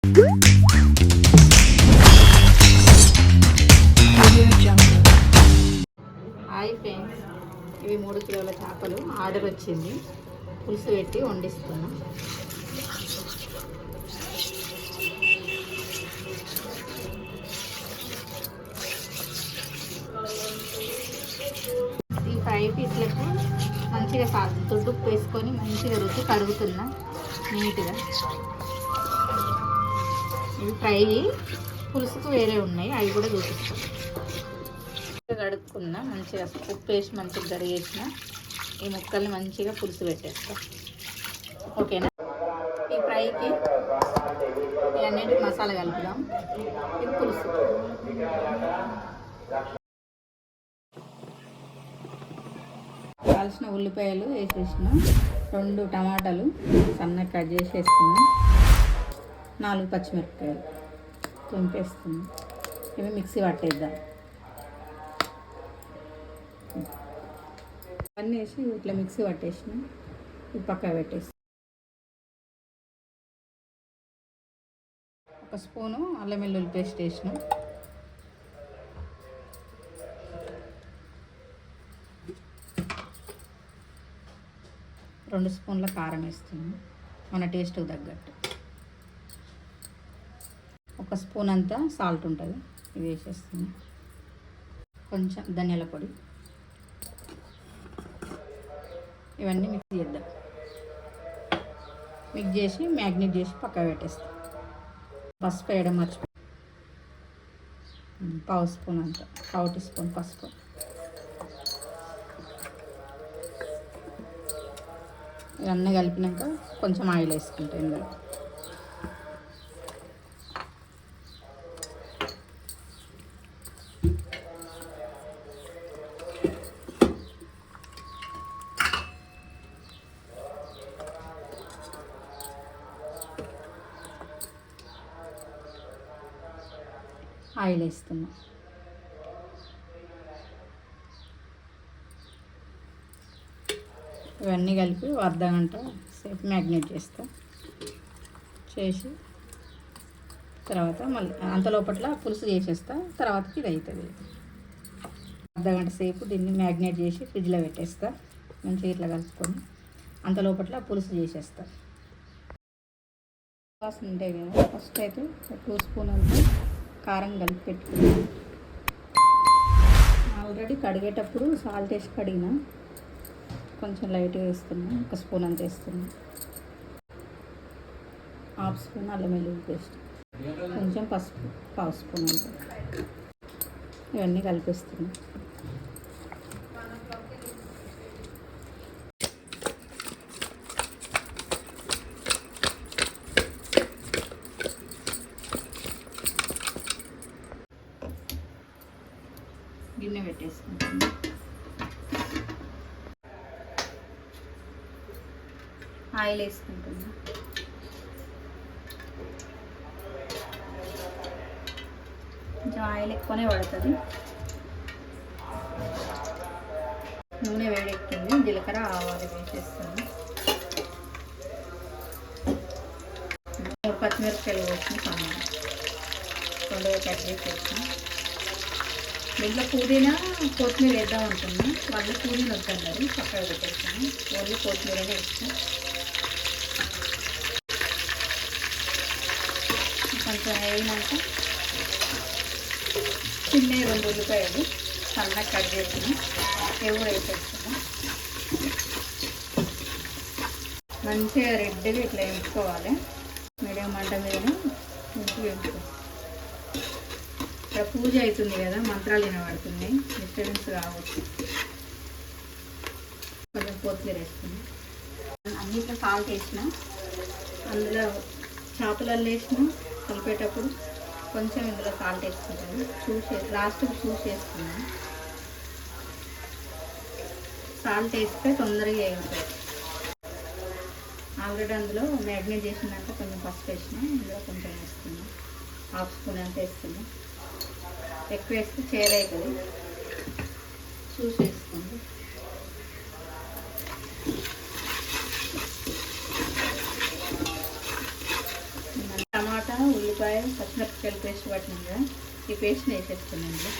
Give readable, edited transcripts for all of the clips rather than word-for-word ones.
Hi friends, ఇవి 3 కిలోల చేపలు ఆర్డర్ వచ్చింది. పులుసు పెట్టి వండిస్తున్నాం. ఈ 5 పీస్లకు మంచిగా తుడుపు వేసుకొని మంచిగా రుచి కడుగుతున్నా నీట్గా. ఇవి ఫ్రై, పులుసుకు వేరే ఉన్నాయి, అవి కూడా చూపిస్తాం. కడుక్కున్నా మంచిగా ఉప్పు వేసి మంచిగా గడిగేసిన ఈ ముక్కల్ని మంచిగా పులుసు పెట్టేస్తా. ఓకేనా? ఈ ఫ్రైకి ఇవన్నీ మసాలా కలుపుదాం. ఇది పులుసు. కాల్చిన ఉల్లిపాయలు వేసేసిన, 2 టమాటాలు సన్నగా కట్ చేసి వేసుకున్నాం, 4 పచ్చిమిరపకాయలు తెంపేస్తున్నాం. ఇవి మిక్సీ పట్టేద్దాం. అన్నీ వేసి ఇట్లా మిక్సీ పట్టేసిన, ఇది పక్కన పెట్టేసి 1 స్పూను అల్లం వెల్లుల్లి పేస్ట్ వేసిన, 2 స్పూన్ల కారం వేస్తున్నాం మన టేస్ట్కి తగ్గట్టు. 1 స్పూన్ అంతా సాల్ట్ ఉంటుంది, ఇది వేసేస్తున్నాం. కొంచెం ధనియాల పొడి. ఇవన్నీ మిక్స్ చేద్దాం. మిక్స్ చేసి మ్యాగ్నేట్ చేసి పక్కన పెట్టేస్తాం. పసుపు వేయడం మర్చిపోయి, 1/2 స్పూన్ అంతా, 1/2 టీ స్పూన్ పసుపు. ఇవన్నీ కలిపినాక కొంచెం ఆయిల్ వేసుకుంటాం. ఇందులో ఆయిల్ వేస్తున్నాం. ఇవన్నీ కలిపి 1/2 గంట సేపు మ్యాగ్నేట్ చేస్తా. చేసి తర్వాత మళ్ళీ అంతలోపట్ల పులుసు చేసేస్తా. తర్వాతకి ఇది అవుతుంది. 1/2 గంట సేపు దీన్ని మ్యాగ్నేట్ చేసి ఫ్రిడ్జ్లో పెట్టేస్తా. మంచిగా ఇట్లా కలుపుకొని అంతలోపట్ల పులుసు చేసేస్తా. వాసన ఉంటాయి కదా, ఫస్ట్ అయితే 2 స్పూన్ అంతా కారం కలిపి పెట్టుకున్నాను. ఆల్రెడీ కడిగేటప్పుడు సాల్ట్ వేసి కడిగిన, కొంచెం లైట్గా వేస్తున్నాను. 1 స్పూన్ అంత వేస్తున్నాను. 1/2 స్పూన్ అల్లం వెల్లుల్లి పేస్ట్, కొంచెం పసుపు 1/2 స్పూన్ అంత. ఇవన్నీ కలిపిస్తున్నాను. గిన్నె పెట్టేసుకుంటాను. ఆయిల్ వేసుకుంటున్నా. కొంచెం ఆయిల్ ఎక్కువనే పడుతుంది. నూనె వేడెక్కింది. జీలకర్ర ఆవాలు వేసేస్తాను. 3 పచ్చిమిరపకాయలు వేసిన సన్నగా 2 కట్ చేసి వేసిన. దీంట్లో పుదీనా కొత్తిమీర వేద్దాం అనుకున్నా, వాళ్ళు పుదీనా వద్దన్నారు, పక్కన పెట్టేస్తాను. ఓన్లీ కొత్తిమీరనే వేస్తాను. కొంచెం వేయినాక చిన్న 2 ఉల్లిపాయలు సన్నగా కట్ చేసిన ఎవ్వ వేసేస్తాను. మంచిగా రెడ్గా ఇట్లా వేయించుకోవాలి. మీడియం మంట మీద మంచిగా వేయించుకోవాలి. ఇక్కడ పూజ అవుతుంది కదా, మంత్రాలు వినబడుతున్నాయి, డిస్టర్బెన్స్ రావచ్చు. కొంచెం కొత్తిమీర వేసుకుని అన్నిట్లో సాల్ట్ వేసిన, అందులో చేపలలో వేసిన కలిపేటప్పుడు కొంచెం ఇందులో సాల్ట్ వేసుకుంటాను. లాస్ట్కి చూసి వేసుకున్నాను. సాల్ట్ వేస్తే తొందరగా వేగుతాయి. ఆల్రెడీ అందులో మ్యాగ్నేట్ చేసినాక కొంచెం పసుపు వేసిన, ఇందులో కొంచెం వేస్తున్నాను. 1/2 స్పూన్ అంత వేస్తున్నాను. ఎక్కువ వేస్తే చేరైతుంది, చూసి వేసుకోండి. టమాటా ఉల్లిపాయ పచ్చిమిరపకాయల పేస్ట్ పట్టినాం కదా, ఈ పేస్ట్ని వేసేస్తున్నాండి.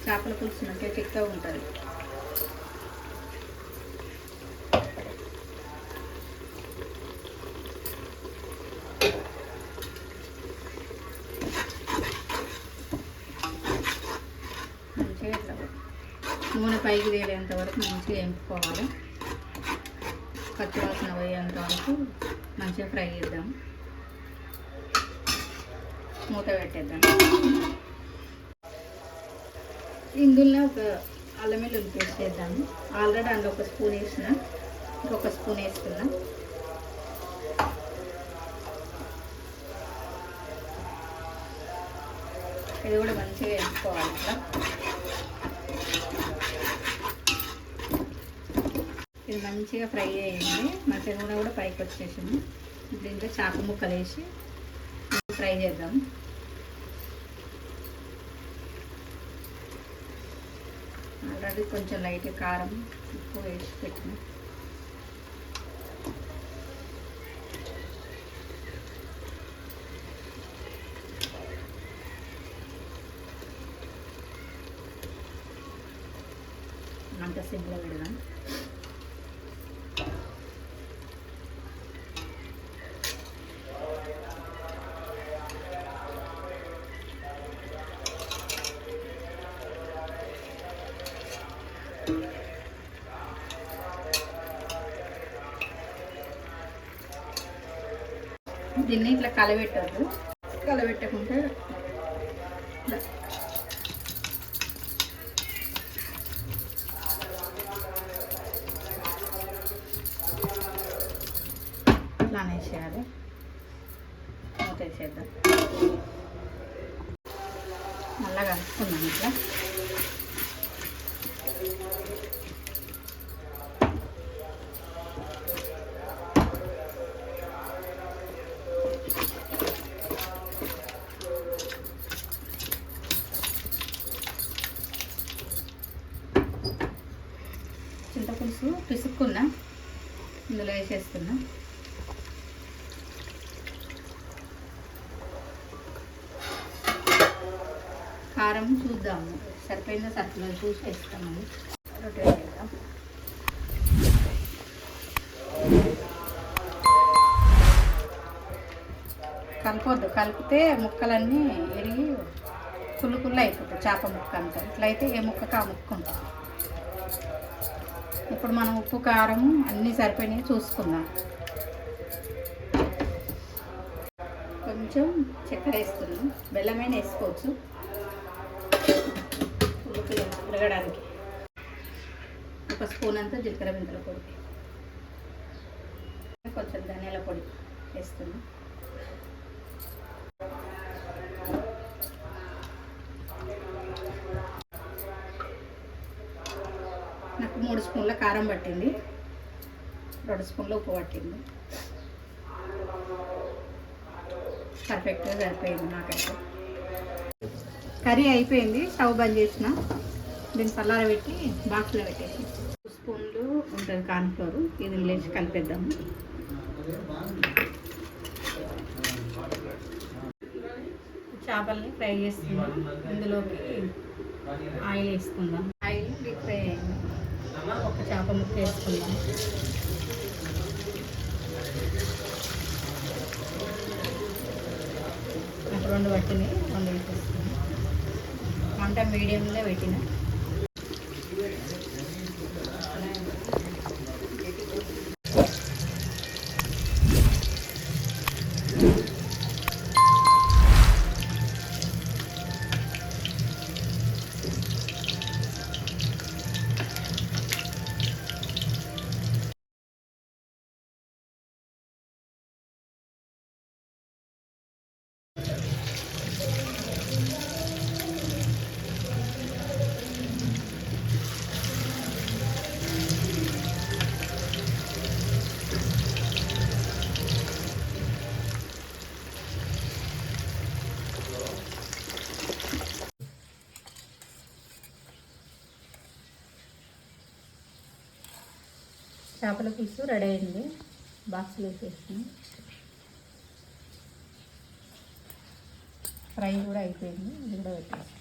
చేపల పులుసు అంటే చిక్కగా ఉంటుంది. మంచిగా ఇట్లా నూనె పైకి తేలేంత వరకు మంచిగా వేపుకోవాలి. పచ్చివాసన పోయేంత వరకు మంచిగా ఫ్రై చేద్దాం. మూత పెట్టేద్దాం. ఇందులో ఒక అల్లం వెల్లుల్లి పేస్ట్ వేద్దాము. ఆల్రెడీ అందులో ఒక స్పూన్ వేసిన, ఇంకొక స్పూన్ వేస్తున్నా. ఇది కూడా మంచిగా వేసుకోవాలి. ఇట్లా ఇది మంచిగా ఫ్రై అయ్యింది. మంచిగా నూనె కూడా పైకి వచ్చేసింది. దీంట్లో చేప ముక్కలు వేసి ఫ్రై చేద్దాం. ఆల్రెడీ కొంచెం లైట్ కారం ఉప్పు వేసి పెట్టిన. అంత సింపుల్గా పెడదాం. దీన్ని ఇట్లా కలబెట్టద్దు. కలబెట్టకుంటే ఇట్లా అనేసేయాలి. మూత వేసేద్దాం. మళ్ళా కలుపుకున్నాం ఇట్లా. చింతపులుసు పిసుక్కున్నా, ఇందులో వేసేస్తున్నా. కారం చూద్దాము, సరిపోయిందో సరిపోయిందో చూసి వేస్తామండి. రొట్టె వేద్దాం. కలపొద్దు, కలిపితే ముక్కలన్నీ ఎరిగి కుళ్ళు అయిపోతాయి. చేప ముక్క అంతా ఇట్లయితే ఏ ముక్కకు ఆ ముక్క ఉంటుంది. ఇప్పుడు మనం ఉప్పు కారం అన్నీ సరిపోయినాయి చూసుకుందాం. కొంచెం చక్కెర వేస్తున్నాం. బెల్లమైన వేసుకోవచ్చు ఉల్లిపాయ ఉరగడానికి. ఒక స్పూన్ అంతా జీలకర్ర మెంతుల పొడి, కొంచెం ధనియాల పొడి వేస్తున్నాం. నాకు 3 స్పూన్ల కారం పట్టింది, 2 స్పూన్ల ఉప్పు పట్టింది. పర్ఫెక్ట్గా సరిపోయింది నాకైతే. కర్రీ అయిపోయింది. స్టవ్ బంద్ చేసిన. దీన్ని పల్లార పెట్టి బాక్స్లో పెట్టేసి 2 స్పూన్లు ఉంటుంది కార్న్ఫ్లోర్. ఇది లేచి కలిపేద్దాము. చేపల్ని ఫ్రై చేస్తున్నాం. ఇందులోకి ఆయిల్ వేసుకుందాం. ఆయిల్ డీప్ ఫ్రై అయింది. ఒక చేప ముక్క వేసుకుందాం. నాకు 2 పట్టినాయి, 2 వేసేస్తున్నాం. మంట మీడియంలో పెట్టిన. చేపల పులుసు రెడీ అయింది. బాక్స్లో వేసేస్తాను. ఫ్రై కూడా అయిపోయింది, ఇది కూడా పెట్టేస్తాను.